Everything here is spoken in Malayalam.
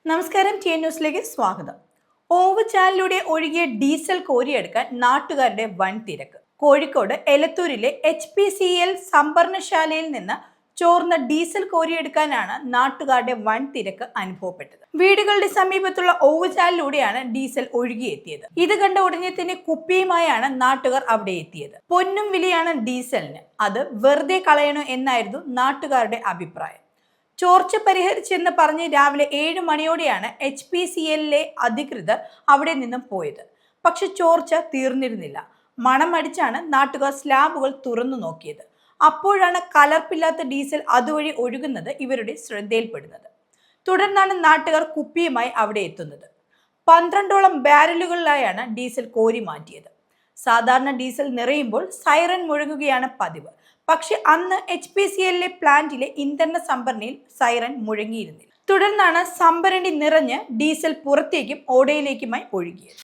നമസ്കാരം, ടി എൻ ന്യൂസിലേക്ക് സ്വാഗതം. ഓവുചാലിലൂടെ ഒഴുകിയ ഡീസൽ കോരിയെടുക്കാൻ നാട്ടുകാരുടെ വൻ തിരക്ക്. കോഴിക്കോട് എലത്തൂരിലെ HPCL സംഭരണശാലയിൽ നിന്ന് ചോർന്ന ഡീസൽ കോരിയെടുക്കാനാണ് നാട്ടുകാരുടെ വൻ തിരക്ക് അനുഭവപ്പെട്ടത്. വീടുകളുടെ സമീപത്തുള്ള ഓവുചാലിലൂടെയാണ് ഡീസൽ ഒഴുകിയെത്തിയത്. ഇത് കണ്ട ഉടനെ തന്നെ കുപ്പിയുമായാണ് നാട്ടുകാർ അവിടെ എത്തിയത്. പൊന്നും വിലയാണ് ഡീസലിന്, അത് വെറുതെ കളയണോ എന്നായിരുന്നു നാട്ടുകാരുടെ അഭിപ്രായം. ചോർച്ച പരിഹരിച്ചെന്ന് പറഞ്ഞ് രാവിലെ 7 മണിയോടെയാണ് HPCL അധികൃതർ അവിടെ നിന്നും പോയത്. പക്ഷെ ചോർച്ച തീർന്നിരുന്നില്ല. മണമടിച്ചാണ് നാട്ടുകാർ സ്ലാബുകൾ തുറന്നു നോക്കിയത്. അപ്പോഴാണ് കലർപ്പില്ലാത്ത ഡീസൽ അതുവഴി ഒഴുകുന്നത് ഇവരുടെ ശ്രദ്ധയിൽപ്പെടുന്നത്. തുടർന്നാണ് നാട്ടുകാർ കുപ്പിയുമായി അവിടെ എത്തുന്നത്. 12ഓളം ബാരലുകളിലായാണ് ഡീസൽ കോരി മാറ്റിയത്. സാധാരണ ഡീസൽ നിറയുമ്പോൾ സൈറൻ മുഴങ്ങുകയാണ് പതിവ്. പക്ഷെ അന്ന് HPCL പ്ലാന്റിലെ ഇന്ധന സംഭരണിയിൽ സൈറൻ മുഴങ്ങിയിരുന്നില്ല. തുടർന്നാണ് സംഭരണി നിറഞ്ഞ് ഡീസൽ പുറത്തേക്കും ഓടയിലേക്കുമായി ഒഴുകിയത്.